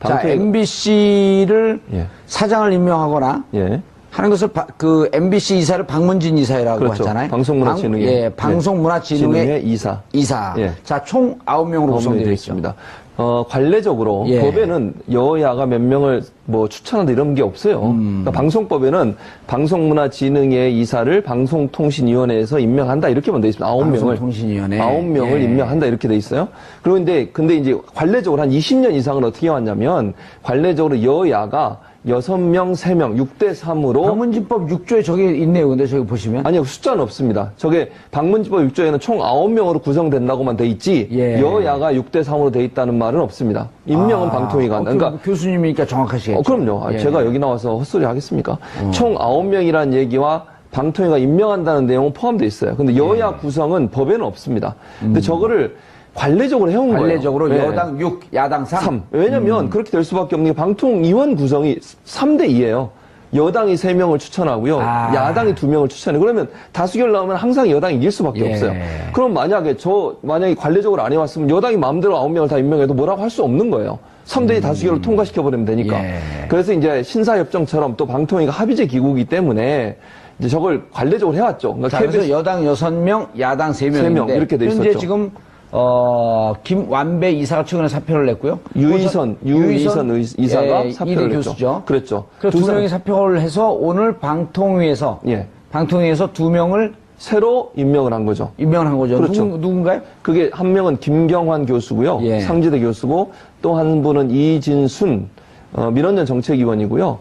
자, MBC를 예. 사장을 임명하거나 예. 하는 것을 그 MBC 이사를 방문진 이사라고 그렇죠. 하잖아요. 방송문화진흥회. 예, 방송문화진흥회 이사. 예. 자, 총 9명으로 구성되어 있습니다. 관례적으로 예. 법에는 여야가 몇 명을 뭐 추천한다 이런 게 없어요. 그러니까 방송법에는 방송문화진흥회 이사를 방송통신위원회에서 임명한다 이렇게만 돼 있습니다. 9명을. 방송통신위원회. 9명을 예. 임명한다 이렇게 돼 있어요. 그런데 근데 이제 관례적으로 한 20년 이상은 어떻게 해왔냐면 관례적으로 여야가 6명, 3명, 6대3으로. 방문진법 6조에 저게 있네요. 근데 저기 보시면. 아니요, 숫자는 없습니다. 저게 방문진법 6조에는 총 9명으로 구성된다고만 돼 있지, 예. 여야가 6대3으로 돼 있다는 말은 없습니다. 임명은 방통위가 한다. 그러니까. 교수님이니까 정확하시겠죠. 그럼요. 예. 제가 여기 나와서 헛소리 하겠습니까? 총 9명이라는 얘기와 방통위가 임명한다는 내용은 포함되어 있어요. 근데 여야 구성은 법에는 없습니다. 근데 저거를 관례적으로 해온 거예요. 관례적으로 네. 여당 6, 야당 3. 왜냐면 그렇게 될 수밖에 없는 게 방통위원 구성이 3대2예요. 여당이 3명을 추천하고요. 야당이 2명을 추천해요. 그러면 다수결 나오면 항상 여당이 이길 수밖에 예. 없어요. 그럼 만약에 관례적으로 안 해왔으면 여당이 마음대로 9명을 다 임명해도 뭐라고 할 수 없는 거예요. 3대2 다수결로 통과시켜버리면 되니까. 예. 그래서 이제 신사협정처럼 또 방통위가 합의제 기구이기 때문에 이제 저걸 관례적으로 해왔죠. 그러니까 자, 그래서 여당 6명, 야당 3명인데. 3명 이렇게 돼 있었죠. 현재 지금 김완배 이사가 최근에 사표를 냈고요. 유이선 이사가 예, 사표를 냈죠. 교수죠. 그랬죠. 그래서 두 명이 사표를 해서 오늘 방통위에서 예. 2명을 새로 임명을 한 거죠. 임명을 한 거죠. 그렇죠. 누군가요? 그게 한 명은 김경환 교수고요. 예. 상지대 교수고 또 한 분은 이진순 민원연 정책위원이고요.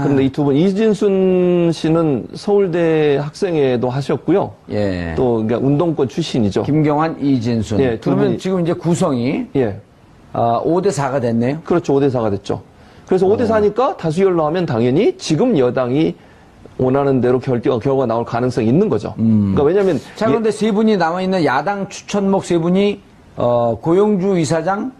그런데 이 두 분, 이진순 씨는 서울대 학생회도 하셨고요. 예. 또, 그러니까 운동권 출신이죠. 김경환, 이진순. 예, 두 그러면 분이- 지금 이제 구성이, 예. 5대4가 됐네요. 그렇죠. 5대4가 됐죠. 그래서 5대4니까 다수결로 나오면 당연히 지금 여당이 원하는 대로 결과가 나올 가능성이 있는 거죠. 그러니까 왜냐면. 자, 그런데 세 분이 남아있는 야당 추천목 세 분이, 고용주 이사장,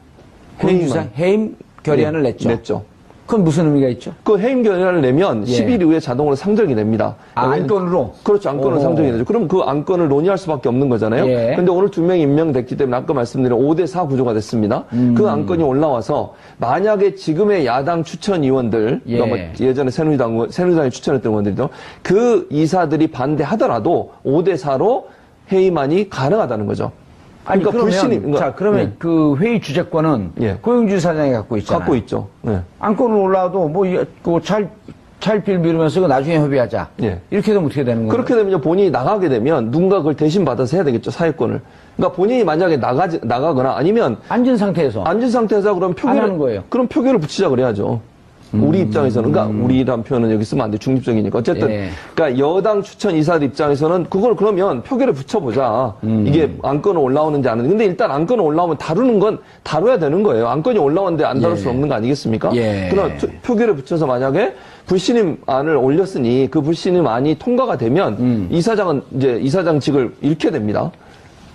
해임 결의안을 냈죠. 그건 무슨 의미가 있죠? 그 해임 결의안을 내면 예. 10일 이후에 자동으로 상정이 됩니다. 안건으로? 그렇죠. 안건으로 상정이 되죠. 그럼 그 안건을 논의할 수밖에 없는 거잖아요. 예. 근데 오늘 2명이 임명됐기 때문에 아까 말씀드린 5대4 구조가 됐습니다. 그 안건이 올라와서 만약에 지금의 야당 추천위원들, 예. 그러니까 뭐 예전에 새누리당이 추천했던 의원들이죠. 그 이사들이 반대하더라도 5대4로 해임안이 가능하다는 거죠. 아니, 그러니까 불신임. 그러면 예. 그 회의 주재권은 예. 고용주 이사장이 갖고 있잖아요. 갖고 있죠. 네. 안건을 올라와도 차일피일 미루면서 나중에 협의하자. 예. 이렇게 되면 어떻게 되는 거예요? 그렇게 되면 이제 본인이 나가게 되면 누군가 그걸 대신 받아서 해야 되겠죠, 사회권을. 그러니까 본인이 만약에 나가거나 아니면 앉은 상태에서. 앉은 상태에서 그럼 안 하는 거예요. 그럼 표결을 붙이자 그래야죠. 우리 입장에서는, 그러니까 우리란 표현은 여기 쓰면 안 돼. 중립적이니까. 어쨌든, 예. 그러니까 여당 추천 이사들 입장에서는 그걸 그러면 표결에 붙여보자. 이게 안건은 올라오는지 안 하는지. 근데 일단 안건은 올라오면 다루는 건 다뤄야 되는 거예요. 안건이 올라오는데 안 다룰 수 없는 거 아니겠습니까? 예. 그러나 표결에 붙여서 만약에 불신임안을 올렸으니 그 불신임안이 통과가 되면 이사장은 이제 이사장직을 잃게 됩니다.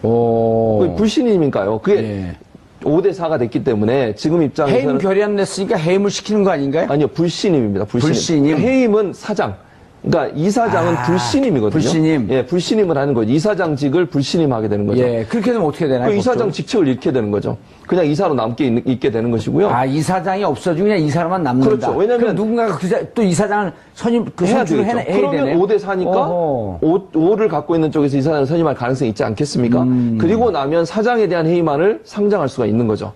그게 불신임인가요? 그게 예. 5대4가 됐기 때문에 지금 입장에서는 해임 결의안 냈으니까 해임을 시키는 거 아닌가요? 아니요, 불신임입니다. 불신임. 해임은 사장. 그러니까 이사장은 불신임이거든요. 불신임. 예, 불신임을 하는 거죠. 이사장직을 불신임하게 되는 거죠. 예, 그렇게 되면 어떻게 되나요? 그 이사장 직책을 잃게 되는 거죠. 그냥 이사로 있게 되는 것이고요. 이사장이 없어지고 그냥 이사람만 남는다. 그렇죠. 왜냐면 그럼 누군가가 또 이사장을 선출을 해야 그러면 되네요. 5대4니까 5를 갖고 있는 쪽에서 이사장을 선임할 가능성이 있지 않겠습니까? 그리고 나면 사장에 대한 해임안을 상정할 수가 있는 거죠.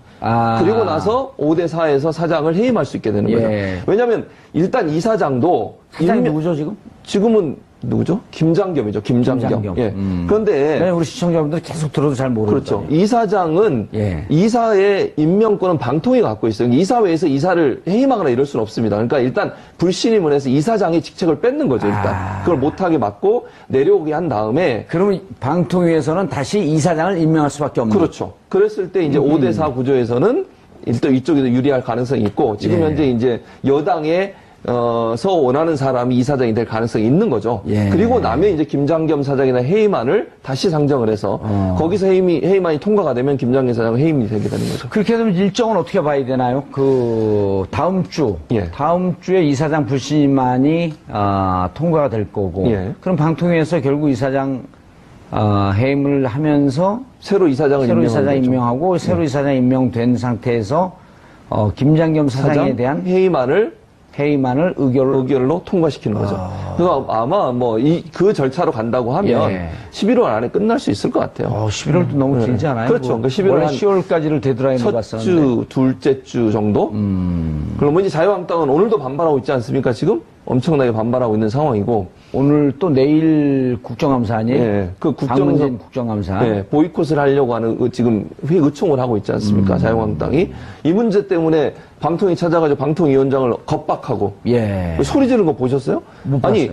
그리고 나서 5대4에서 사장을 해임할 수 있게 되는 거죠. 예. 왜냐하면 일단 이사장도 사장이 누구죠 지금? 지금은 누구죠? 김장겸이죠. 김장겸. 예. 그런데 우리 시청자분들 계속 들어도 잘 모르죠. 그렇죠. 이사장은 예. 이사의 임명권은 방통위가 갖고 있어요. 이사회에서 이사를 해임하거나 이럴 수는 없습니다. 그러니까 일단 불신임을 해서 이사장의 직책을 뺏는 거죠. 일단 그걸 못하게 막고 내려오게 한 다음에 그러면 방통위에서는 다시 이사장을 임명할 수밖에 없는 그렇죠. 그랬을 때 이제 5대4 구조에서는 일단 이쪽에도 유리할 가능성이 있고 지금 예. 현재 이제 여당의 서 원하는 사람이 이사장이 될 가능성이 있는 거죠. 예. 그리고 나면 이제 김장겸 사장이나 해임안을 다시 상정을 해서 거기서 해임안이 통과가 되면 김장겸 사장은 해임이 되게 되는 거죠. 그렇게 되면 일정은 어떻게 봐야 되나요? 다음 주에 이사장 불신임안이 통과가 될 거고 예. 그럼 방통위에서 결국 이사장 해임을 하면서 새로 이사장을 임명하고 새로 이사장 임명된 상태에서 김장겸 사장에 대한 회의만을 의결로 통과시키는 거죠. 그래서 아마 그 절차로 간다고 하면 11월 안에 끝날 수 있을 것 같아요. 11월도 너무 길지 않아요? 그렇죠. 그러니까 11월 원래 10월까지를 데드라인으로 첫 주, 둘째 주 정도? 그러면 이제 자유한국당은 오늘도 반발하고 있지 않습니까? 지금 엄청나게 반발하고 있는 상황이고. 오늘 또 내일 국정감사 아니에요? 네, 박문진 국정감사. 네, 보이콧을 하려고 하는 지금 회의 의총을 하고 있지 않습니까? 자유한국당이. 이 문제 때문에 방통위 찾아가지고 방통위원장을 겁박하고. 소리 지르는 거 보셨어요? 못 봤어요. 아니,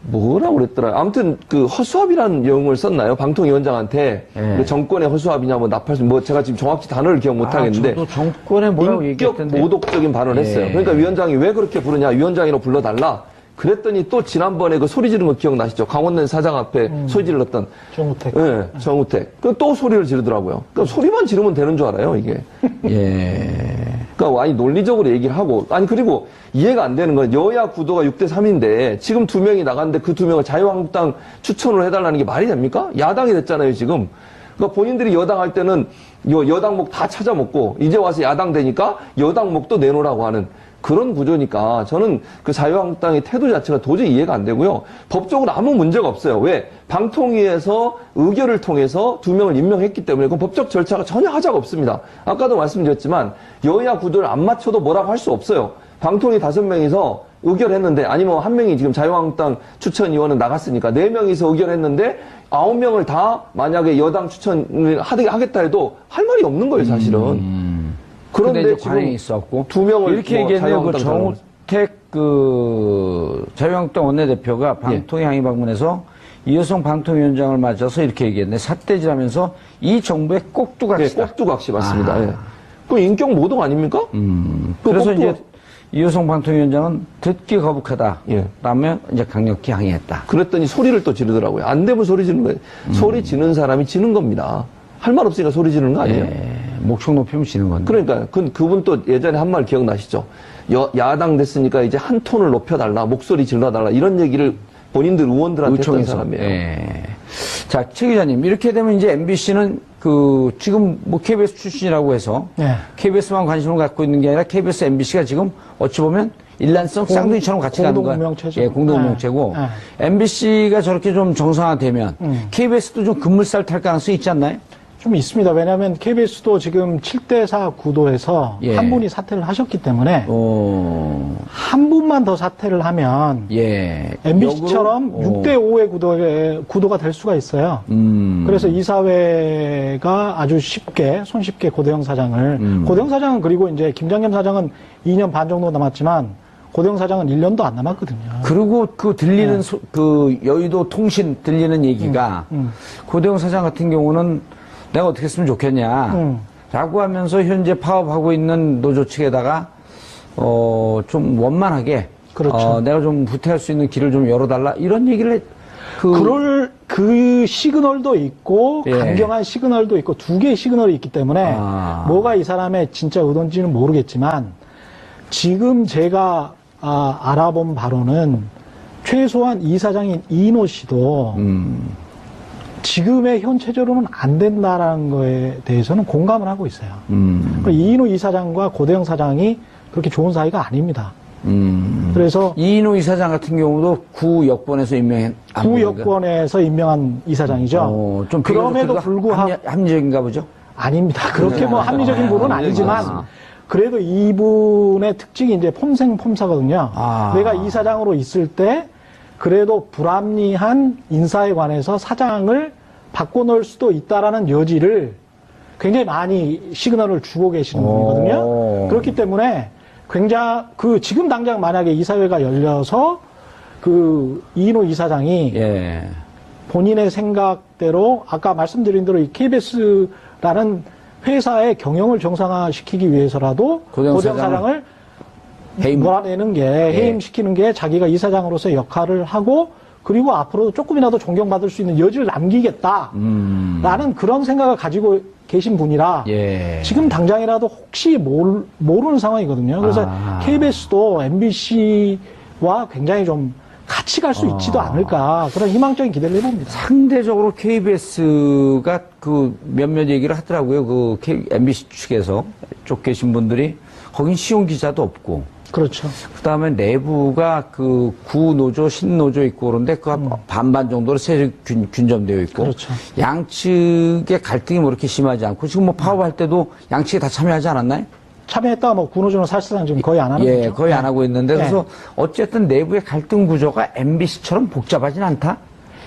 뭐라고 그랬더라. 아무튼 그 허수아비라는 용어를 썼나요? 방통위원장한테 그 정권의 허수아비냐 제가 지금 정확히 단어를 기억 못 하겠는데. 저도 정권의 뭐라고 인격 얘기했던데. 모독적인 발언을 했어요. 그러니까 위원장이 왜 그렇게 부르냐? 위원장으로 불러달라. 그랬더니 또 지난번에 그 소리 지르는 거 기억나시죠? 강원랜 사장 앞에 소리 질렀던. 정우택. 네, 정우택. 또 소리를 지르더라고요. 그러니까 소리만 지르면 되는 줄 알아요, 이게. 그러니까 아니 논리적으로 얘기를 하고 그리고 이해가 안 되는 건 여야 구도가 6대 3인데 지금 2명이 나갔는데 그 2명을 자유한국당 추천을 해달라는 게 말이 됩니까? 야당이 됐잖아요, 지금. 그러니까 본인들이 여당 할 때는 여당목 다 찾아먹고 이제 와서 야당 되니까 여당목도 내놓으라고 하는 그런 구조니까 저는 그 자유한국당의 태도 자체가 도저히 이해가 안 되고요. 법적으로 아무 문제가 없어요. 왜? 방통위에서 의결을 통해서 2명을 임명했기 때문에 그 법적 절차가 전혀 하자가 없습니다. 아까도 말씀드렸지만 여야 구도를 안 맞춰도 뭐라고 할 수 없어요. 방통위 5명이서 의결했는데 아니면 1명이 지금 자유한국당 추천위원은 나갔으니까 4명이서 의결했는데 9명을 다 만약에 여당 추천을 하겠다 해도 할 말이 없는 거예요, 사실은. 그런데 관행이 있었고 2명을 이렇게 얘기했네요. 그 정우택 자유한국당 원내대표가 방통위 항의 방문해서 이여성 방통위원장을 맞아서 이렇게 얘기했네. 삿대질하면서 이 정부의 꼭두각시다. 꼭두각시 맞습니다. 그 인격 모독 아닙니까? 그래서 이제 이여성 방통위원장은 듣기 거북하다. 라면 이제 강력히 항의했다. 그랬더니 소리를 또 지르더라고요. 안 되면 소리 지르는 거예요. 소리 지르는 사람이 지는 겁니다. 할 말 없으니까 소리 지르는 거 아니에요? 목청 높이면 지는 건데. 그러니까 그분 또 예전에 한 말 기억나시죠? 야당 됐으니까 이제 한 톤을 높여달라, 목소리 질러달라 이런 얘기를 본인들 의원들한테 했던 사람이에요. 자, 최 기자님 이렇게 되면 이제 MBC는 지금 KBS 출신이라고 해서 KBS만 관심을 갖고 있는 게 아니라 KBS, MBC가 지금 어찌 보면 일란성 쌍둥이처럼 같이 가는 거예요. 공동명체죠. 공동명체고 MBC가 저렇게 좀 정상화되면 KBS도 좀 급물살 탈 가능성이 있지 않나요? 좀 있습니다. 왜냐하면 KBS도 지금 7대4 구도에서 한 분이 사퇴를 하셨기 때문에 한 분만 더 사퇴를 하면 MBC처럼 6대5의 구도가 될 수가 있어요. 그래서 이사회가 아주 손쉽게 고대영 사장을 고대영 사장은 그리고 이제 김장겸 사장은 2년 반 정도 남았지만 고대영 사장은 1년도 안 남았거든요. 그리고 들리는 여의도 통신 들리는 얘기가 고대영 사장 같은 경우는 내가 어떻게 했으면 좋겠냐 라고 하면서 현재 파업하고 있는 노조 측에다가 좀 원만하게 내가 좀 후퇴할 수 있는 길을 좀 열어달라 이런 얘기를 그럴 그 시그널도 있고 강경한 시그널도 있고 두 개의 시그널이 있기 때문에 뭐가 이 사람의 진짜 의도인지는 모르겠지만 지금 제가 알아본 바로는 최소한 이사장인 이인호 씨도 지금의 현 체제로는 안 된다라는 거에 대해서는 공감을 하고 있어요. 이인호 이사장과 고대영 사장이 그렇게 좋은 사이가 아닙니다. 그래서 이인호 이사장 같은 경우도 구 여권에서 임명한 이사장이죠. 좀 그럼에도 불구하고 합리적인가 보죠? 아닙니다. 그렇게 합리적인 분은 아니지만 그래도 이분의 특징이 이제 폼생폼사거든요. 내가 이사장으로 있을 때 그래도 불합리한 인사에 관해서 사장을 바꿔놓을 수도 있다라는 여지를 굉장히 많이 시그널을 주고 계시는 분이거든요. 그렇기 때문에 굉장히 지금 당장 만약에 이사회가 열려서 이인호 이사장이 본인의 생각대로 아까 말씀드린 대로 이 KBS라는 회사의 경영을 정상화시키기 위해서라도 고대영 사장을 몰아내는 게 해임시키는 게 자기가 이사장으로서의 역할을 하고 그리고 앞으로도 조금이라도 존경받을 수 있는 여지를 남기겠다라는 그런 생각을 가지고 계신 분이라 지금 당장이라도 혹시 모르는 상황이거든요. 그래서 KBS도 MBC와 굉장히 좀 같이 갈 수 있지도 않을까 그런 희망적인 기대를 해봅니다. 상대적으로 KBS가 몇몇 얘기를 하더라고요. MBC 측에서 쪽 계신 분들이 거긴 시용 기자도 없고. 그렇죠. 그다음에 내부가 그 구노조, 신노조 있고 그런데 그 반반 정도로 세력 균점되어 있고. 그렇죠. 양측의 갈등이 뭐 이렇게 심하지 않고 지금 뭐 파업할 때도 양측이 다 참여하지 않았나요? 참여했다가 뭐 구노조는 사실상 지금 거의 안 하는 예, 거죠. 거의 안 하고 있는데 네. 그래서 어쨌든 내부의 갈등 구조가 MBC처럼 복잡하진 않다.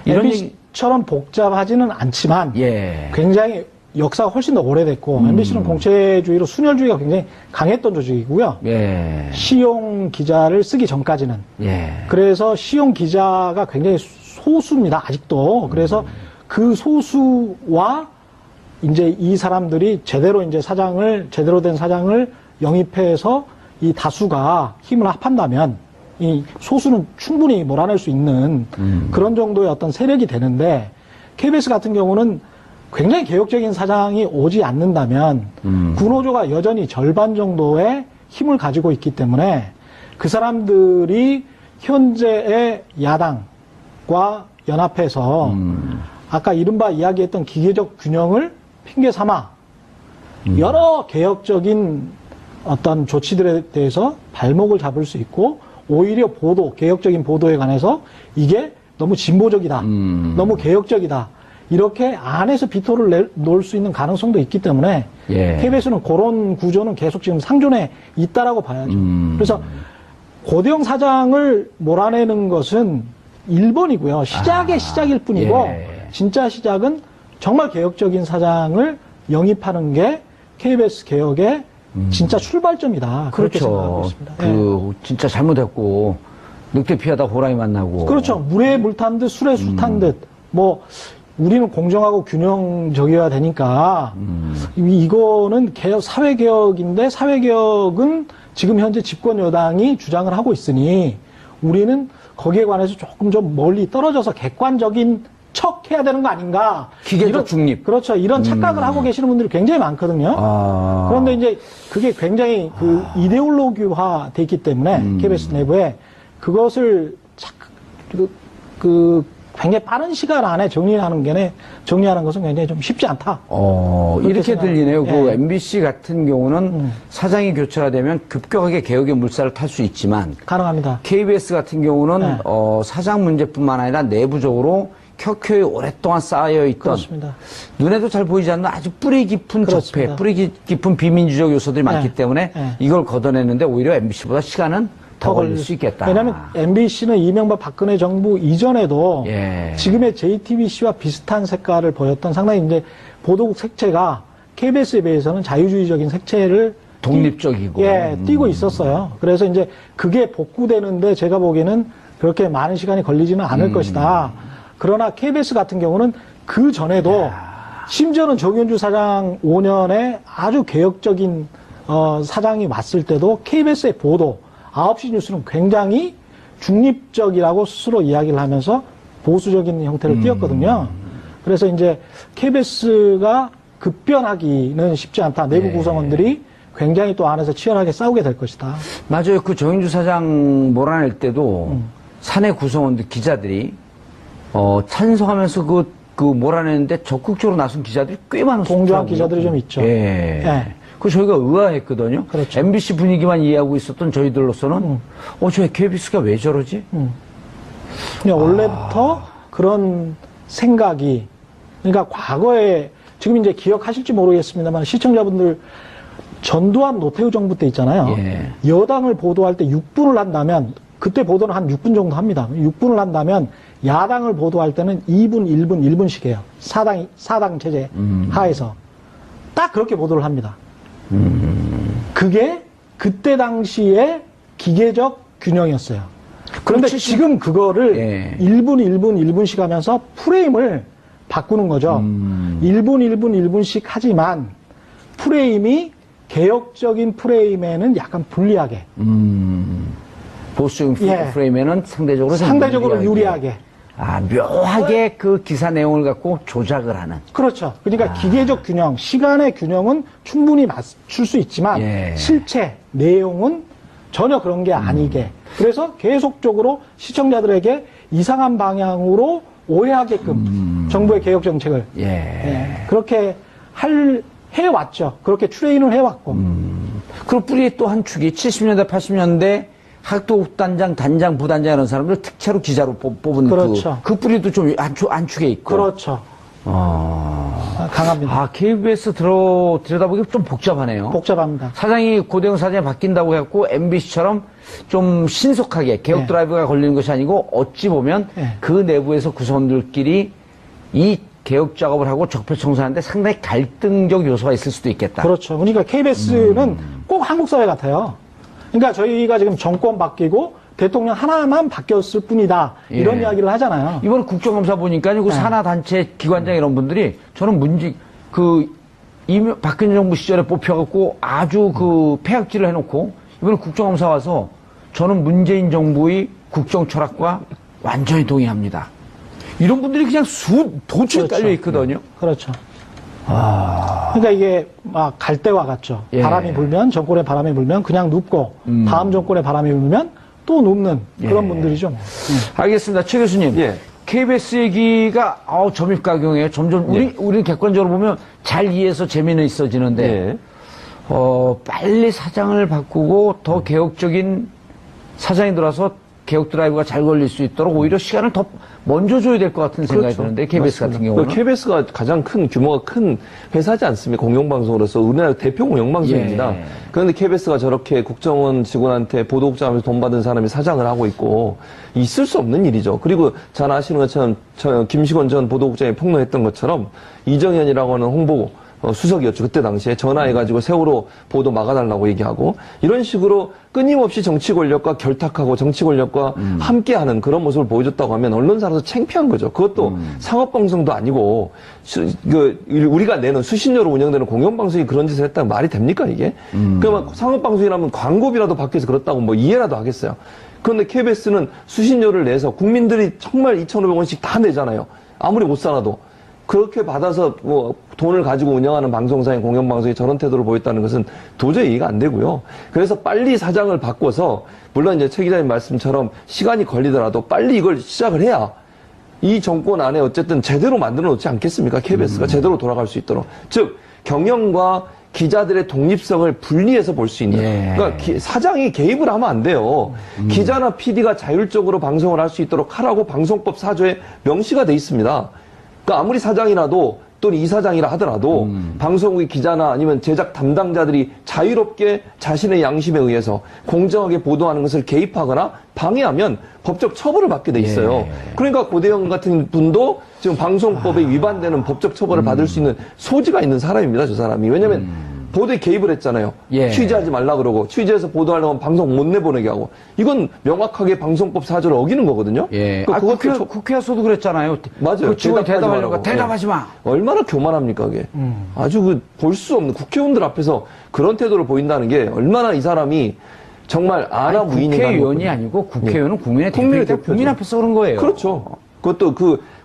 이런 얘기. MBC처럼 복잡하지는 않지만 예. 굉장히 역사가 훨씬 더 오래됐고 MBC는 공채주의로 순혈주의가 굉장히 강했던 조직이고요. 예. 시용 기자를 쓰기 전까지는. 예. 그래서 시용 기자가 굉장히 소수입니다. 아직도. 그래서 그 소수와 이제 이 사람들이 제대로 된 사장을 영입해서 이 다수가 힘을 합한다면 이 소수는 충분히 몰아낼 수 있는 그런 정도의 어떤 세력이 되는데 KBS 같은 경우는 굉장히 개혁적인 사장이 오지 않는다면 구노조가 여전히 절반 정도의 힘을 가지고 있기 때문에 그 사람들이 현재의 야당과 연합해서 아까 이른바 이야기했던 기계적 균형을 핑계 삼아 여러 개혁적인 어떤 조치들에 대해서 발목을 잡을 수 있고 오히려 개혁적인 보도에 관해서 이게 너무 진보적이다. 너무 개혁적이다. 이렇게 안에서 비토를 놓을 수 있는 가능성도 있기 때문에 예. KBS는 그런 구조는 계속 지금 상존해 있다라고 봐야죠. 그래서 고대영 사장을 몰아내는 것은 1번이고요. 시작일 뿐이고 예. 진짜 시작은 정말 개혁적인 사장을 영입하는 게 KBS 개혁의 진짜 출발점이다. 그렇게 생각하고 있습니다. 진짜 잘못했고 늑대 피하다 호랑이 만나고. 그렇죠. 물에 물 탄 듯 술에 술 탄 듯. 뭐 우리는 공정하고 균형적이어야 되니까 이거는 사회개혁인데 사회개혁은 지금 현재 집권 여당이 주장을 하고 있으니 우리는 거기에 관해서 조금 좀 멀리 떨어져서 객관적인 척 해야 되는 거 아닌가. 기계적 중립. 그렇죠. 이런 착각을 하고 계시는 분들이 굉장히 많거든요. 그런데 이제 그게 굉장히 이데올로기화 돼 있기 때문에 KBS 내부에 그것을 굉장히 빠른 시간 안에 정리하는 것은 굉장히 좀 쉽지 않다. 이렇게 들리네요. 예. 그 MBC 같은 경우는 사장이 교체가 되면 급격하게 개혁의 물살을 탈 수 있지만 가능합니다. KBS 같은 경우는 네. 사장 문제뿐만 아니라 내부적으로 켜켜이 오랫동안 쌓여있던 그렇습니다. 눈에도 잘 보이지 않는 아주 뿌리 깊은 그렇습니다. 적폐, 뿌리 깊은 비민주적 요소들이 많기 네. 때문에 네. 이걸 걷어내는데 오히려 MBC보다 시간은 더 걸릴 수 있겠다. 왜냐하면 MBC는 이명박 박근혜 정부 이전에도 예. 지금의 JTBC와 비슷한 색깔을 보였던 상당히 이제 보도국 색채가 KBS에 비해서는 자유주의적인 색채를 독립적이고. 띄고 있었어요. 그래서 이제 그게 복구되는데 제가 보기에는 그렇게 많은 시간이 걸리지는 않을 것이다. 그러나 KBS 같은 경우는 그 전에도 심지어는 정윤주 사장 5년에 아주 개혁적인 사장이 왔을 때도 KBS의 보도 9시 뉴스는 굉장히 중립적이라고 스스로 이야기를 하면서 보수적인 형태를 띄었거든요. 그래서 이제 KBS가 급변하기는 쉽지 않다. 내부 구성원들이 굉장히 또 안에서 치열하게 싸우게 될 것이다. 맞아요. 그 정인주 사장 몰아낼 때도 사내 구성원들 기자들이 찬성하면서 그 몰아내는데 적극적으로 나선 기자들이 꽤 많았어요. 동조한 기자들이 좀 있죠. 예. 예. 그 저희가 의아했거든요. 그렇죠. MBC 분위기만 이해하고 있었던 저희들로서는 저 KBS가 왜 저러지? 그냥 원래부터 그런 생각이 그러니까 과거에 지금 이제 기억하실지 모르겠습니다만 시청자분들 전두환 노태우 정부 때 있잖아요. 예. 여당을 보도할 때 6분을 한다면 그때 보도는 한 6분 정도 합니다. 6분을 한다면 야당을 보도할 때는 2분, 1분, 1분씩 해요. 사당 체제 하에서. 딱 그렇게 보도를 합니다. 그게 그때 당시에 기계적 균형이었어요. 그런데 그렇지, 지금 그거를 예. 1분, 1분, 1분씩 하면서 프레임을 바꾸는 거죠. 1분, 1분, 1분씩 하지만 프레임이 개혁적인 프레임에는 약간 불리하게. 보수적인 예. 프레임에는 상대적으로 좀 상대적으로 유리하게. 묘하게 그 기사 내용을 갖고 조작을 하는. 그렇죠. 그러니까 기계적 균형, 시간의 균형은 충분히 맞출 수 있지만 예. 실체, 내용은 전혀 그런 게 아니게. 그래서 계속적으로 시청자들에게 이상한 방향으로 오해하게끔 정부의 개혁 정책을 그렇게 해왔죠. 그렇게 트레인을 해왔고. 그리고 뿌리의 또 한 축이 70년대, 80년대 학도단장, 단장, 부단장 이런 사람들 특채로 기자로 뽑은 그렇죠. 그 뿌리도 좀 안축에 있고. 그렇죠. 강합니다. KBS 들여다보기 좀 복잡하네요. 복잡합니다. 사장이 고대영 사장이 바뀐다고 해갖고 MBC처럼 좀 신속하게 개혁 네. 드라이브가 걸리는 것이 아니고 어찌 보면 네. 그 내부에서 구성원들끼리 이 개혁 작업을 하고 적폐청산하는데 상당히 갈등적 요소가 있을 수도 있겠다. 그렇죠. 그러니까 KBS는 꼭 한국 사회 같아요. 그러니까 저희가 지금 정권 바뀌고 대통령 하나만 바뀌었을 뿐이다. 이런 예. 이야기를 하잖아요. 이번에 국정감사 보니까 그 네. 산하단체 기관장 이런 분들이 저는 박근혜 정부 시절에 뽑혀갖고 아주 폐악질을 해놓고 이번에 국정감사 와서 저는 문재인 정부의 국정 철학과 완전히 동의합니다. 이런 분들이 그냥 도처에 그렇죠. 깔려 있거든요. 그렇죠. 그러니까 이게 막 갈대와 같죠. 예. 바람이 불면, 정권의 바람이 불면 그냥 눕고, 다음 정권의 바람이 불면 또 눕는 그런 예. 분들이죠. 알겠습니다. 최 교수님. 예. KBS 얘기가 점입가경이에요. 점점 우리는 객관적으로 보면 잘 이해해서 재미는 있어지는데 예. 빨리 사장을 바꾸고 더 개혁적인 사장이 들어와서 개혁 드라이브가 잘 걸릴 수 있도록 오히려 시간을 더 먼저 줘야 될 것 같은 생각이 드는데 KBS 같은 경우는 KBS가 가장 큰 규모가 큰 회사지 않습니까? 공영방송으로서 우리나라 대표 공영방송입니다. 예. 그런데 KBS가 저렇게 국정원 직원한테 보도국장하면서 돈 받은 사람이 사장을 하고 있고 있을 수 없는 일이죠. 그리고 잘 아시는 것처럼 김식원 전 보도국장이 폭로했던 것처럼 이정현이라고 하는 홍보 수석이었죠. 그때 당시에 전화해가지고 세월호 보도 막아달라고 얘기하고 이런 식으로 끊임없이 정치 권력과 결탁하고 정치 권력과 함께하는 그런 모습을 보여줬다고 하면 언론사로서 창피한 거죠. 그것도 상업방송도 아니고 우리가 내는 수신료로 운영되는 공영방송이 그런 짓을 했다면 말이 됩니까 이게? 그러면 상업방송이라면 광고비라도 받기 위해서 그렇다고 뭐 이해라도 하겠어요. 그런데 KBS는 수신료를 내서 국민들이 정말 2,500원씩 다 내잖아요. 아무리 못 살아도. 그렇게 받아서 뭐 돈을 가지고 운영하는 방송사인 공영방송이 저런 태도를 보였다는 것은 도저히 이해가 안 되고요. 그래서 빨리 사장을 바꿔서 물론 이제 최 기자님 말씀처럼 시간이 걸리더라도 빨리 이걸 시작을 해야 이 정권 안에 어쨌든 제대로 만들어 놓지 않겠습니까? KBS가 제대로 돌아갈 수 있도록. 즉 경영과 기자들의 독립성을 분리해서 볼 수 있는. 예. 그러니까 사장이 개입을 하면 안 돼요. 기자나 PD가 자율적으로 방송을 할 수 있도록 하라고 방송법 4조에 명시가 돼 있습니다. 그러니까 아무리 사장이라도 또는 이사장이라 하더라도 방송국의 기자나 아니면 제작 담당자들이 자유롭게 자신의 양심에 의해서 공정하게 보도하는 것을 개입하거나 방해하면 법적 처벌을 받게 돼 있어요. 예. 그러니까 고대영 같은 분도 지금 방송법에 위반되는 법적 처벌을 받을 수 있는 소지가 있는 사람입니다. 저 사람이. 왜냐하면 보도에 개입을 했잖아요. 예. 취재하지 말라 그러고 취재해서 보도하려면 방송 못 내보내게 하고 이건 명확하게 방송법 4조를 어기는 거거든요. 예. 그러니까 국회에서도 그랬잖아요. 맞아요. 그 직원이 대답하지 대답하려고 말라고. 대답하지 마. 얼마나 교만합니까, 그게. 아주 볼 수 없는 국회의원들 앞에서 그런 태도를 보인다는 게 얼마나 이 사람이 정말 아나무인인가. 국회의원이 아니고 국회의원은 국민의 국민의 대표이기 때문에 국민 대표죠. 앞에서 그런 거예요. 그렇죠. 그것도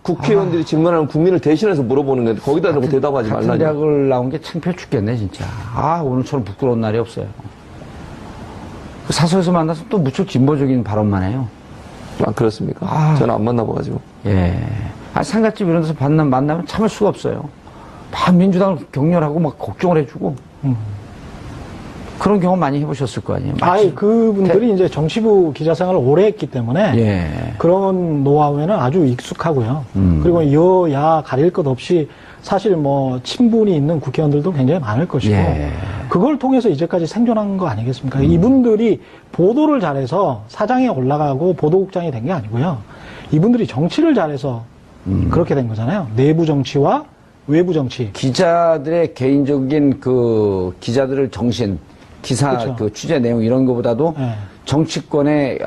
국회의원들이 질문하는 국민을 대신해서 물어보는 건데 거기다 대고 대답하지 같은 말라니. 대학을 나온 게 창피해 죽겠네 진짜. 오늘처럼 부끄러운 날이 없어요. 사석에서 만나서 또 무척 진보적인 발언만 해요. 그렇습니까? 저는 안 만나봐가지고. 예. 상갓집 이런 데서 만나면 참을 수가 없어요. 막 민주당을 격렬하고 막 걱정을 해주고. 그런 경험 많이 해보셨을 거 아니에요? 그분들이 이제 정치부 기자 생활을 오래 했기 때문에 예. 그런 노하우에는 아주 익숙하고요. 그리고 여야 가릴 것 없이 사실 뭐 친분이 있는 국회의원들도 굉장히 많을 것이고 예. 그걸 통해서 이제까지 생존한 거 아니겠습니까? 이분들이 보도를 잘해서 사장에 올라가고 보도국장이 된 게 아니고요. 이분들이 정치를 잘해서 그렇게 된 거잖아요. 내부 정치와 외부 정치. 기자들의 개인적인 기자들을 기사 그렇죠. 취재 내용 이런 거보다도 예. 정치권에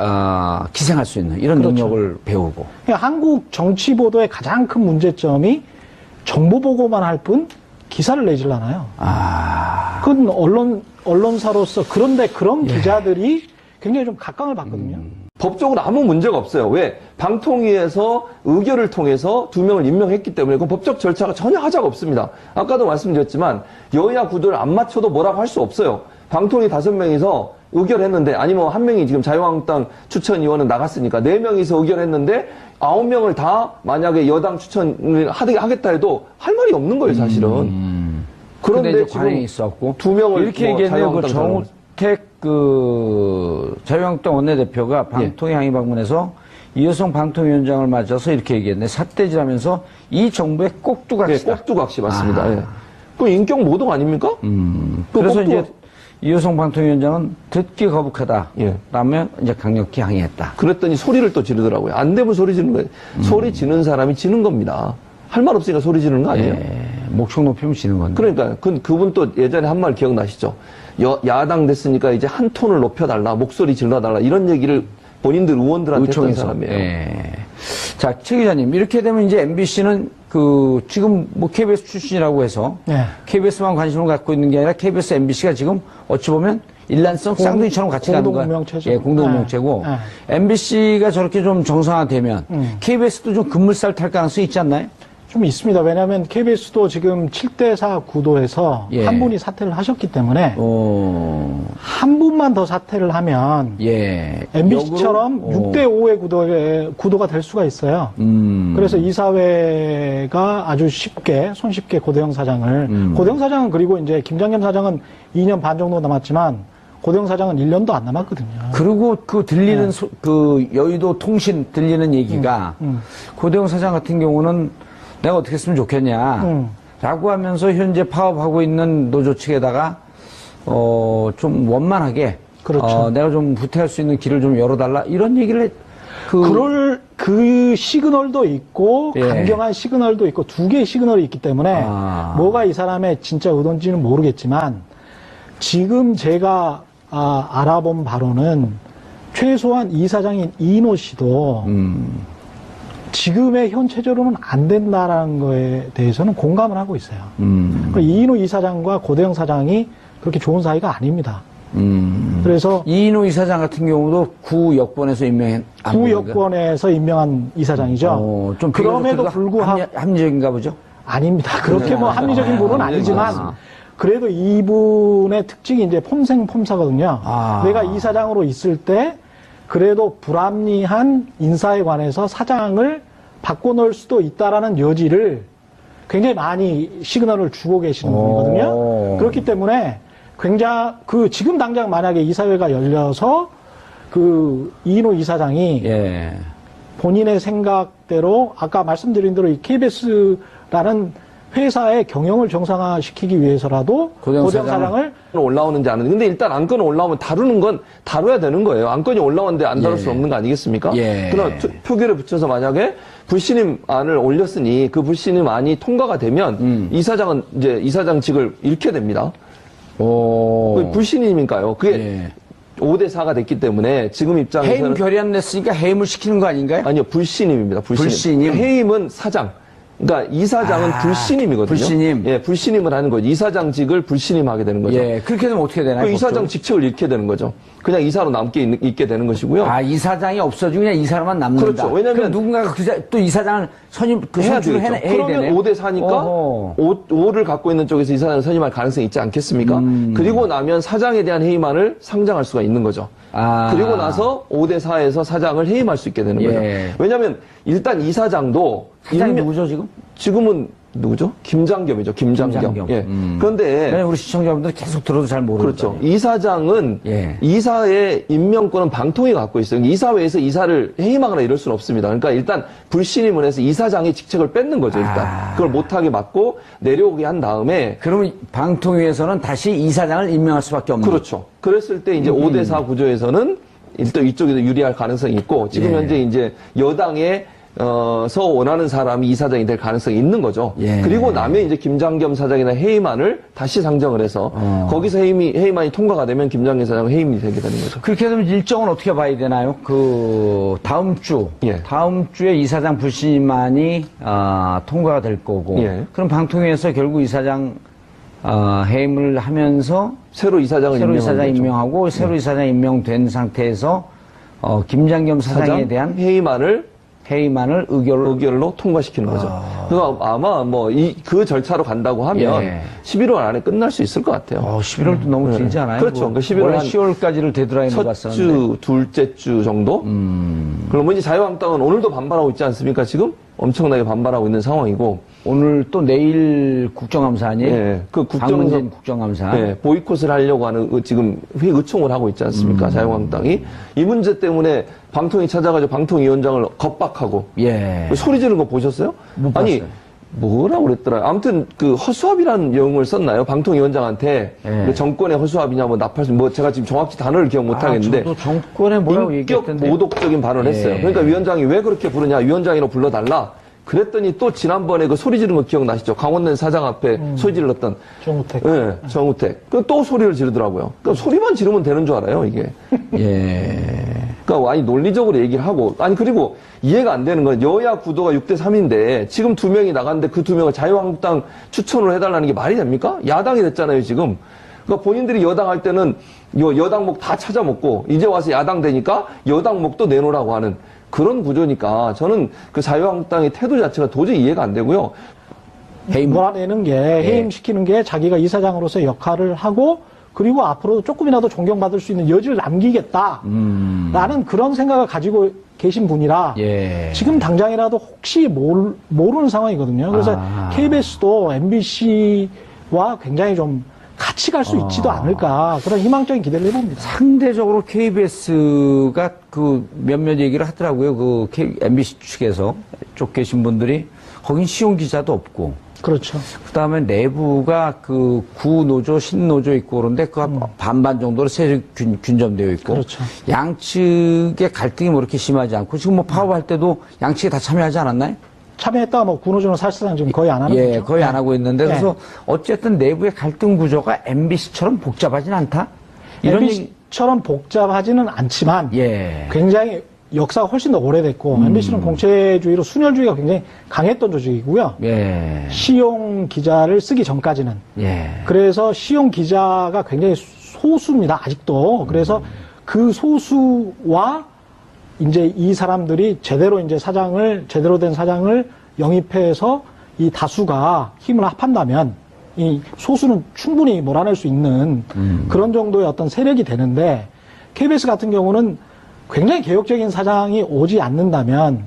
기생할 수 있는 이런 그렇죠. 능력을 배우고. 그러니까 한국 정치 보도의 가장 큰 문제점이 정보 보고만 할 뿐 기사를 내질 않아요. 그건 언론사로서 그런데 그런 기자들이 굉장히 좀 각광을 받거든요. 법적으로 아무 문제가 없어요. 왜? 방통위에서 의결을 통해서 2명을 임명했기 때문에 그 법적 절차가 전혀 하자가 없습니다. 아까도 말씀드렸지만 여야 구도를 안 맞춰도 뭐라고 할 수 없어요. 방통위 5명이서 의결했는데 아니면 1명이 지금 자유한국당 추천위원은 나갔으니까 4명이서 의결했는데 9명을 다 만약에 여당 추천을 하겠다 해도 할 말이 없는 거예요, 사실은. 그런데 근데 지금 관행이 있었고 2명을 이렇게 얘기했네요. 김기택 자유한국당 원내대표가 방통위 항의 방문해서 이여성 방통위원장을 맞아서 이렇게 얘기했네. 삿대질하면서 이 정부의 꼭두각시다. 네, 꼭두각시 맞습니다. 예. 그 인격 모독 아닙니까? 그래서 이제 이여성 방통위원장은 듣기 거북하다. 예. 라며 이제 강력히 항의했다. 그랬더니 소리를 또 지르더라고요. 안 되면 소리 지르는 거예요. 소리 지르는 사람이 지는 겁니다. 할 말 없으니까 소리 지르는 거 아니에요? 예. 목청 높이면 지는 건데. 그러니까 그분 또 예전에 한 말 기억나시죠? 야당 됐으니까 이제 한 톤을 높여달라, 목소리 질러달라 이런 얘기를 본인들 의원들한테 했던 사람이에요. 예. 자, 최 기자님, 이렇게 되면 이제 MBC는 지금 뭐 KBS 출신이라고 해서 KBS만 관심을 갖고 있는 게 아니라 KBS, MBC가 지금 어찌 보면 일란성 쌍둥이처럼 같이 가는 거야. 공동운명체죠. 예, 공동운명체고 MBC가 저렇게 좀 정상화되면 KBS도 좀 급물살 탈 가능성이 있지 않나요? 좀 있습니다. 왜냐하면 KBS도 지금 7대4 구도에서 한 분이 사퇴를 하셨기 때문에 한 분만 더 사퇴를 하면 MBC처럼 6대5의 구도가 될 수가 있어요. 그래서 이사회가 아주 손쉽게 고대영 사장을 고대영 사장은 그리고 이제 김장겸 사장은 2년 반 정도 남았지만 고대영 사장은 1년도 안 남았거든요. 그리고 들리는 여의도 통신 들리는 얘기가 고대영 사장 같은 경우는 내가 어떻게 했으면 좋겠냐. 라고 하면서 현재 파업하고 있는 노조 측에다가, 좀 원만하게. 그렇죠. 내가 좀 후퇴할 수 있는 길을 좀 열어달라. 이런 얘기를 그 시그널도 있고, 강경한 시그널도 있고, 두 개의 시그널이 있기 때문에, 뭐가 이 사람의 진짜 의도인지는 모르겠지만, 지금 제가, 알아본 바로는, 최소한 이사장인 이인호 씨도, 지금의 현 체제로는 안 된다라는 거에 대해서는 공감을 하고 있어요. 이인호 이사장과 고대영 사장이 그렇게 좋은 사이가 아닙니다. 그래서 이인호 이사장 같은 경우도 구 여권에서 임명한 이사장이죠. 좀 그럼에도 불구하고 합리적인가 보죠? 아닙니다. 그렇게 뭐 합리적인 분은 아니지만 그래도 이분의 특징이 이제 폼생폼사거든요. 내가 이사장으로 있을 때 그래도 불합리한 인사에 관해서 사장을 바꿔놓을 수도 있다라는 여지를 굉장히 많이 시그널을 주고 계시는 분이거든요. 그렇기 때문에 굉장히 지금 당장 만약에 이사회가 열려서 이인호 이사장이 본인의 생각대로 아까 말씀드린 대로 이 KBS라는 회사의 경영을 정상화시키기 위해서라도 고대영 사장을 올라오는지 안 하는지. 근데 일단 안건이 올라오면 다루는 건 다뤄야 되는 거예요. 안건이 올라오는데 안 다룰 수 없는 거 아니겠습니까? 그러나 표결에 붙여서 만약에 불신임안을 올렸으니 그 불신임안이 통과가 되면 이사장은 이제 이사장직을 잃게 됩니다. 불신임이니까요. 그게 5대4가 됐기 때문에 지금 입장에서는 해임 결의안 냈으니까 해임을 시키는 거 아닌가요? 아니요. 불신임입니다. 불신임. 해임은 사장. 그러니까 이사장은 불신임이거든요. 불신임. 예, 불신임을 하는 거죠. 이사장직을 불신임하게 되는 거죠. 그렇게 되면 어떻게 되나요? 그 이사장 직책을 잃게 되는 거죠. 그냥 이사로 있게 되는 것이고요. 이사장이 없어지고 그냥 이사로만 남는다. 그렇죠. 왜냐면 누군가가 또 이사장을 선출을 해야 그러면 되네요. 5대4니까 5를 갖고 있는 쪽에서 이사장을 선임할 가능성이 있지 않겠습니까? 그리고 나면 사장에 대한 해임안을 상정할 수가 있는 거죠. 그리고 나서 5대4에서 사장을 해임할 수 있게 되는 거죠. 왜냐하면 일단 이사장도 사장이 누구죠 지금? 지금은 누구죠? 김장겸이죠. 김장겸. 그런데 우리 시청자분들 계속 들어도 잘 모르죠. 그렇죠. 이사장은 이사의 임명권은 방통위가 갖고 있어요. 이사회에서 이사를 해임하거나 이럴 수는 없습니다. 그러니까 일단 불신임을 해서 이사장의 직책을 뺏는 거죠. 일단 그걸 못하게 막고 내려오게 한 다음에 그러면 방통위에서는 다시 이사장을 임명할 수밖에 없는. 그렇죠. 그랬을 때 이제 5대4 구조에서는 일단 이쪽에서 유리할 가능성이 있고 지금 현재 이제 여당의 서 원하는 사람이 이사장이 될 가능성이 있는 거죠. 그리고 나면 이제 김장겸 사장이나 해임안을 다시 상정을 해서 거기서 해임안이 통과가 되면 김장겸 사장은 해임이 되게 되는 거죠. 그렇게 되면 일정은 어떻게 봐야 되나요? 다음 주에 이사장 불신임안이 통과가 될 거고. 그럼 방통위에서 결국 이사장 해임을 하면서 새로 이사장 임명하고 새로 이사장 임명된 상태에서 김장겸 사장에 대한 해임안을 의결로 통과시키는 거죠. 그래서 아마 그 절차로 간다고 하면 11월 안에 끝날 수 있을 것 같아요. 11월도 너무 길지 않아요? 그렇죠. 그러니까 11월 원래 10월까지를 데드라인으로 첫 봤었는데. 주, 둘째 주 정도? 그럼 이제 자유한국당은 오늘도 반발하고 있지 않습니까, 지금? 엄청나게 반발하고 있는 상황이고 오늘 또 내일 국정감사 아니에요? 예, 그 박문진 국정감사. 예, 보이콧을 하려고 하는 지금 회의 의총을 하고 있지 않습니까? 자유한국당이 이 문제 때문에 방통위 찾아가지고 방통위원장을 겁박하고 예. 소리 지르는 거 보셨어요? 못 아니 봤어요. 뭐라고 그랬더라. 아무튼 그 허수아비라는 용어를 썼나요? 방통위원장한테 예. 그 정권의 허수아비냐 뭐 나팔수 뭐 제가 지금 정확히 단어를 기억 못 하겠는데 저도 정권에 뭐라고 인격 얘기했던데. 모독적인 발언을 예. 했어요. 그러니까 위원장이 왜 그렇게 부르냐? 위원장이라고 불러달라. 그랬더니 또 지난번에 그 소리 지르는 거 기억나시죠? 강원랜 사장 앞에 소리 질렀던 정우택. 예, 정우택. 그 또 소리를 지르더라고요. 그러니까 소리만 지르면 되는 줄 알아요, 이게. 예. 그러니까 아니 논리적으로 얘기를 하고 아니 그리고 이해가 안 되는 건 여야 구도가 6대 3인데 지금 2명이 나갔는데 그 2명을 자유한국당 추천을 해달라는 게 말이 됩니까? 야당이 됐잖아요, 지금. 그러니까 본인들이 여당 할 때는 여당목 다 찾아먹고 이제 와서 야당 되니까 여당목도 내놓으라고 하는 그런 구조니까 저는 그 자유한국당의 태도 자체가 도저히 이해가 안 되고요. 몰아내는 게 해임시키는 게 자기가 이사장으로서의 역할을 하고 그리고 앞으로 조금이라도 존경받을 수 있는 여지를 남기겠다라는 그런 생각을 가지고 계신 분이라 예. 지금 당장이라도 혹시 모르는 상황이거든요. 그래서 KBS도 MBC와 굉장히 좀 같이 갈 수 있지도 않을까 그런 희망적인 기대를 해봅니다. 상대적으로 KBS가 그 몇몇 얘기를 하더라고요. 그 MBC 측에서 쪽 계신 분들이 거긴 시용 기자도 없고. 그렇죠. 그 다음에 내부가 그 구노조, 신노조 있고 그런데 그 반반 정도로 세력 균점되어 있고. 그렇죠. 양측의 갈등이 뭐 이렇게 심하지 않고 지금 뭐 파업할 때도 양측이 다 참여하지 않았나요? 참여했다가 뭐 구노조는 사실상 지금 거의 안 하는 예, 거죠. 거의 안 하고 있는데 네. 그래서 어쨌든 내부의 갈등 구조가 MBC처럼 복잡하진 않다? 이런 얘기. MBC처럼 복잡하지는 않지만 예. 굉장히 역사가 훨씬 더 오래됐고 MBC는 공채주의로 순혈주의가 굉장히 강했던 조직이고요. 예. 시용 기자를 쓰기 전까지는. 예. 그래서 시용 기자가 굉장히 소수입니다. 아직도. 그래서 그 소수와 이제 이 사람들이 제대로 된 사장을 영입해서 이 다수가 힘을 합한다면 이 소수는 충분히 몰아낼 수 있는 그런 정도의 어떤 세력이 되는데 KBS 같은 경우는 굉장히 개혁적인 사장이 오지 않는다면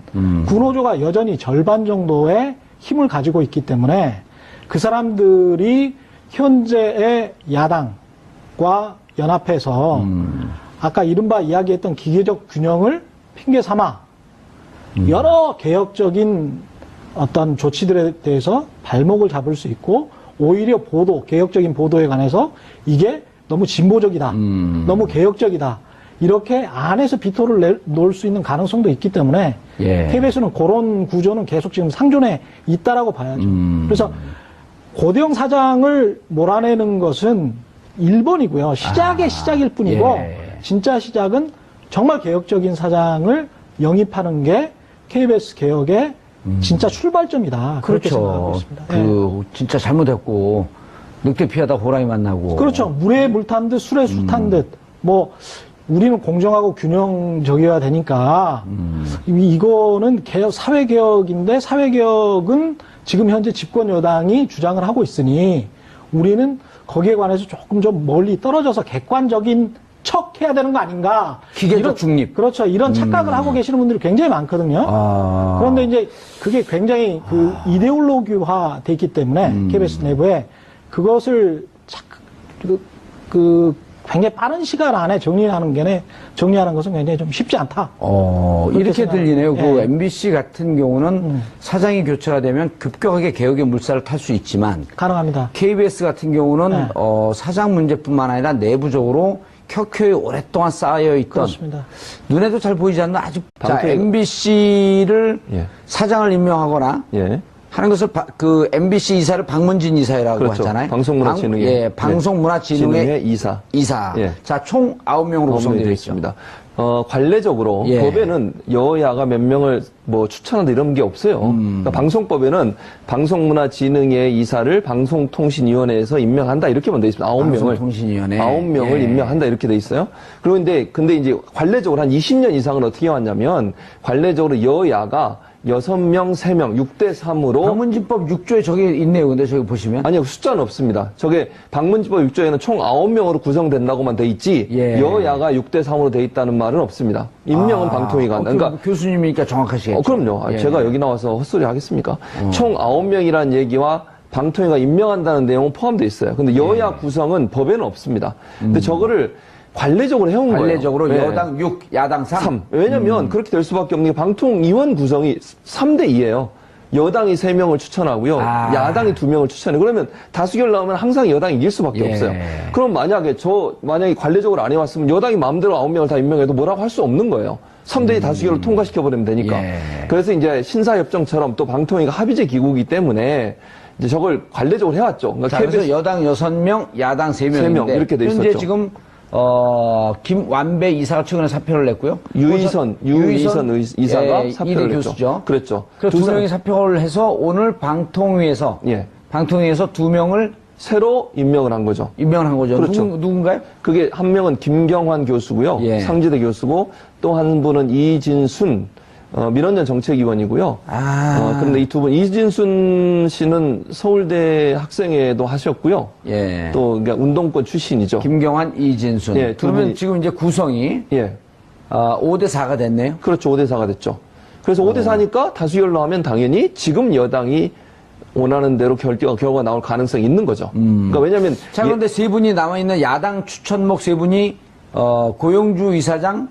구노조가 여전히 절반 정도의 힘을 가지고 있기 때문에 그 사람들이 현재의 야당과 연합해서 아까 이른바 이야기했던 기계적 균형을 핑계 삼아 여러 개혁적인 어떤 조치들에 대해서 발목을 잡을 수 있고 오히려 개혁적인 보도에 관해서 이게 너무 진보적이다. 너무 개혁적이다. 이렇게 안에서 비토를 놓을 수 있는 가능성도 있기 때문에 예. KBS는 그런 구조는 계속 지금 상존해 있다라고 봐야죠. 그래서 고대영 사장을 몰아내는 것은 1번이고요. 시작일 뿐이고 예. 진짜 시작은 정말 개혁적인 사장을 영입하는 게 KBS 개혁의 진짜 출발점이다. 그렇게 생각하고 있습니다. 진짜 잘못했고 늑대 피하다 호랑이 만나고. 그렇죠. 물에 물 탄 듯 술에 술 탄 듯. 뭐 우리는 공정하고 균형적이어야 되니까 이거는 사회개혁인데 사회개혁은 지금 현재 집권 여당이 주장을 하고 있으니 우리는 거기에 관해서 조금 좀 멀리 떨어져서 객관적인 척 해야 되는 거 아닌가. 기계적 중립. 그렇죠. 이런 착각을 하고 계시는 분들이 굉장히 많거든요. 그런데 이제 그게 굉장히 이데올로기화 돼 있기 때문에 KBS 내부에 그것을 굉장히 빠른 시간 안에 정리하는 것은 굉장히 좀 쉽지 않다. 이렇게 들리네요. 예. 그 MBC 같은 경우는 사장이 교체가 되면 급격하게 개혁의 물살을 탈 수 있지만 가능합니다. KBS 같은 경우는 네. 사장 문제뿐만 아니라 내부적으로 켜켜이 오랫동안 쌓여있던 그렇습니다. 눈에도 잘 보이지 않는 아주 방통위가- MBC를 예. 사장을 임명하거나 예. 하는 것을 그 MBC 이사를 박문진 이사라고 그렇죠. 하잖아요. 방송문화진흥회. 예, 방송문화진흥회 진흥회 이사. 예. 자, 총 9명으로 구성되어 있습니다. 있습니다. 관례적으로 예. 법에는 여야가 몇 명을 뭐 추천한다 이런 게 없어요. 그러니까 방송법에는 방송문화진흥회 이사를 방송통신위원회에서 임명한다 이렇게만 돼 있습니다. 9명을. 방송통신위원회. 9명을 예. 임명한다 이렇게 돼 있어요. 근데 이제 관례적으로 한 20년 이상은 어떻게 해왔냐면 관례적으로 여야가 6명, 3명, 6대3으로 방문진법 6조에 저게 있네요. 근데 저기 보시면. 아니요, 숫자는 없습니다. 저게 방문지법 6조에는 총 9명으로 구성된다고만 돼 있지, 예. 여야가 6대3으로 돼 있다는 말은 없습니다. 임명은 방통위가 한다. 그러니까 교수님이니까 정확하시겠죠. 그럼요. 예. 제가 여기 나와서 헛소리 하겠습니까? 총 9명이라는 얘기와 방통위가 임명한다는 내용은 포함되어 있어요. 근데 여야 구성은 법에는 없습니다. 근데 저거를 관례적으로 해온 거예요. 관례적으로 여당 6, 야당 3. 왜냐면 그렇게 될 수밖에 없는 게 방통위원 구성이 3대 2예요. 여당이 3명을 추천하고요. 야당이 2명을 추천해요. 그러면 다수결 나오면 항상 여당이 이길 수밖에 없어요. 그럼 만약에 관례적으로 안 해왔으면 여당이 마음대로 9명을 다 임명해도 뭐라고 할 수 없는 거예요. 3대2 다수결로 통과시켜버리면 되니까. 그래서 이제 신사협정처럼 또 방통위가 합의제 기구이기 때문에 이제 저걸 관례적으로 해왔죠. 그러니까 그래서 여당 6명, 야당 3명인데 이렇게 돼 현재 있었죠. 지금 김완배 이사가 최근에 사표를 냈고요. 유이선 이사가 사표를 냈죠. 교수죠. 그랬죠. 그래서 두 명이 사표를 해서 오늘 방통위에서 2명을 새로 임명을 한 거죠. 임명을 한 거죠. 그렇죠. 누군가요? 그게 한 명은 김경환 교수고요. 상지대 교수고 또 한 분은 이진순 민원연 정책위원이고요. 그런데 이 두 분, 이진순 씨는 서울대 학생회도 하셨고요. 또, 그러니까 운동권 출신이죠. 김경환, 이진순. 두 그러면 분이, 지금 이제 구성이 5대4가 됐네요. 그렇죠. 5대4가 됐죠. 그래서 5대4니까 다수결 나오면 당연히 지금 여당이 원하는 대로 결과가 나올 가능성이 있는 거죠. 그러니까 왜냐면. 자, 그런데 세 분이 남아있는 야당 추천목 세 분이, 고용주 이사장,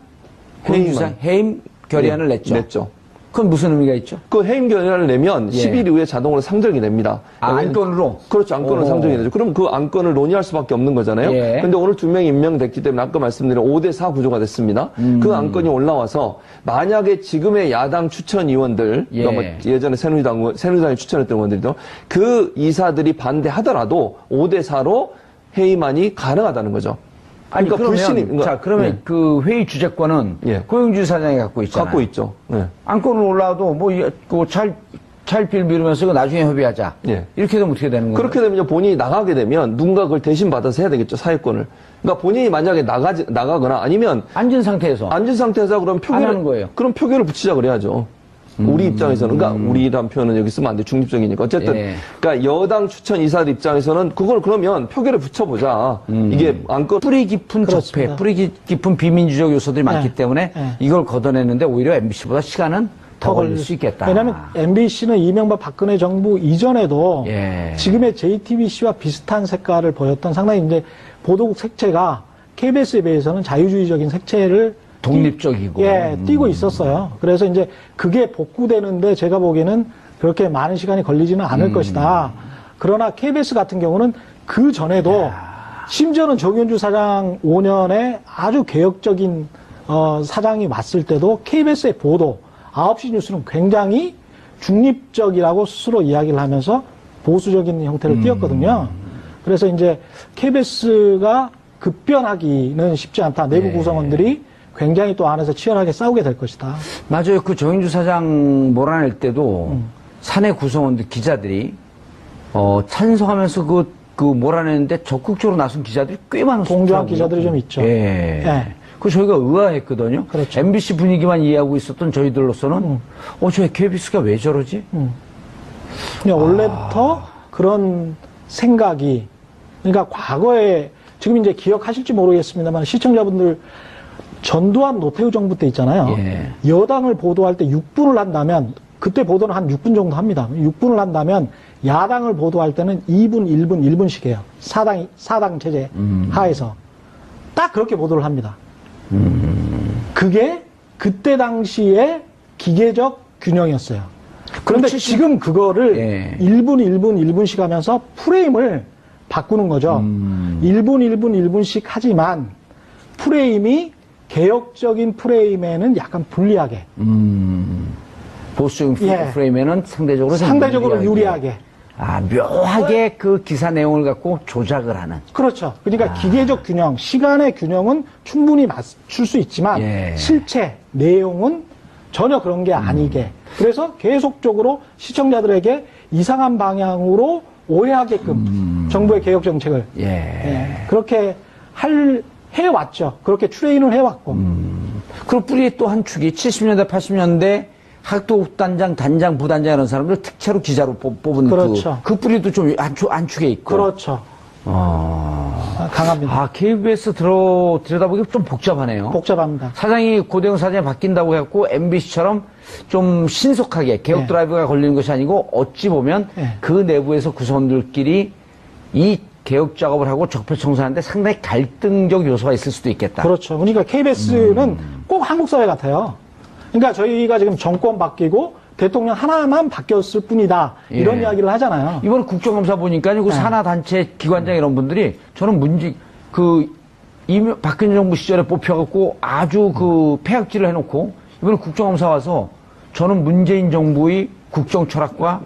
해임 결의안을 냈죠. 그건 무슨 의미가 있죠? 그 해임 결의안을 내면 10일 이후에 자동으로 상정이 됩니다. 안건으로? 그렇죠. 안건으로 상정이 되죠. 그럼 그 안건을 논의할 수밖에 없는 거잖아요. 근데 오늘 2명이 임명됐기 때문에 아까 말씀드린 5대4 구조가 됐습니다. 그 안건이 올라와서 만약에 지금의 야당 추천위원들, 그러니까 뭐 예전에 새누리당이 추천했던 의원들도 그 이사들이 반대하더라도 5대4로 해임안이 가능하다는 거죠. 아니, 그러면, 그러면 그 회의 주재권은 고용주 사장이 갖고 있잖아요. 갖고 있죠. 안건을 올라와도 차일피일 미루면서 나중에 협의하자. 이렇게 되면 어떻게 되는 거예요? 그렇게 되면 본인이 나가게 되면 누군가 그걸 대신 받아서 해야 되겠죠, 사회권을. 그러니까 본인이 만약에 나가거나 아니면 앉은 상태에서 그럼 안 하는 거예요. 그럼 표결을 붙이자 그래야죠. 우리 입장에서는, 그러니까 우리란 표현은 여기 쓰면 안 돼. 중립적이니까. 어쨌든, 그러니까 여당 추천 이사들 입장에서는 그걸 그러면 표결에 붙여보자. 이게 안건. 뿌리 깊은 적폐, 뿌리 깊은 비민주적 요소들이 많기 때문에 이걸 걷어내는데 오히려 MBC보다 시간은 더 걸릴 수 있겠다. 왜냐하면 MBC는 이명박 박근혜 정부 이전에도 지금의 JTBC와 비슷한 색깔을 보였던 상당히 이제 보도국 색채가 KBS에 비해서는 자유주의적인 색채를 독립적이고. 띄고 있었어요. 그래서 이제 그게 복구되는데 제가 보기에는 그렇게 많은 시간이 걸리지는 않을 것이다. 그러나 KBS 같은 경우는 그 전에도 심지어는 정윤주 사장 5년에 아주 개혁적인 사장이 왔을 때도 KBS의 보도, 9시 뉴스는 굉장히 중립적이라고 스스로 이야기를 하면서 보수적인 형태를 띄었거든요. 그래서 이제 KBS가 급변하기는 쉽지 않다. 내부 구성원들이 굉장히 또 안에서 치열하게 싸우게 될 것이다. 맞아요. 그 정인주 사장 몰아낼 때도 사내 구성원들 기자들이 찬성하면서 그 몰아내는데 적극적으로 나선 기자들이 꽤 많았어요. 공정한 기자들이 좀 있죠. 그 저희가 의아했거든요. 그렇죠. MBC 분위기만 이해하고 있었던 저희들로서는 저 KBS가 왜 저러지? 원래부터 그런 생각이, 그러니까 과거에 지금 이제 기억하실지 모르겠습니다만 시청자분들 전두환 노태우 정부 때 있잖아요. 여당을 보도할 때 6분을 한다면, 그때 보도는 한 6분 정도 합니다. 6분을 한다면 야당을 보도할 때는 2분, 1분, 1분씩 해요. 사당 체제 하에서. 딱 그렇게 보도를 합니다. 그게 그때 당시에 기계적 균형이었어요. 그런데 지금 그거를 1분, 1분, 1분씩 하면서 프레임을 바꾸는 거죠. 1분, 1분, 1분씩 하지만 프레임이 개혁적인 프레임에는 약간 불리하게. 보수적인 프레임에는 상대적으로 유리하게. 묘하게 그 기사 내용을 갖고 조작을 하는. 그렇죠. 그러니까 기계적 균형, 시간의 균형은 충분히 맞출 수 있지만 실체, 내용은 전혀 그런 게 아니게. 그래서 계속적으로 시청자들에게 이상한 방향으로 오해하게끔 정부의 개혁 정책을 그렇게 해왔죠. 그렇게 트레인을 해왔고. 그리고 뿌리의 또 한 축이 70년대, 80년대 학도단장, 단장, 부단장 이런 사람들 특채로 기자로 뽑은 그렇죠. 그 뿌리도 좀 안축에 있고. 그렇죠. 강합니다. KBS 들여다보기 좀 복잡하네요. 복잡합니다. 사장이 고대영 사장이 바뀐다고 해갖고 MBC처럼 좀 신속하게 개혁 네. 드라이브가 걸리는 것이 아니고 어찌 보면 네. 그 내부에서 구성원들끼리 이 개혁 작업을 하고 적폐청산하는데 상당히 갈등적 요소가 있을 수도 있겠다. 그렇죠. 그러니까 KBS는 꼭 한국 사회 같아요. 그러니까 저희가 지금 정권 바뀌고 대통령 하나만 바뀌었을 뿐이다. 이런 예. 이야기를 하잖아요. 이번에 국정감사 보니까 그 네. 산하단체 기관장 이런 분들이 저는 박근혜 정부 시절에 뽑혀갖고 아주 폐악질을 해놓고 이번에 국정감사 와서 저는 문재인 정부의 국정 철학과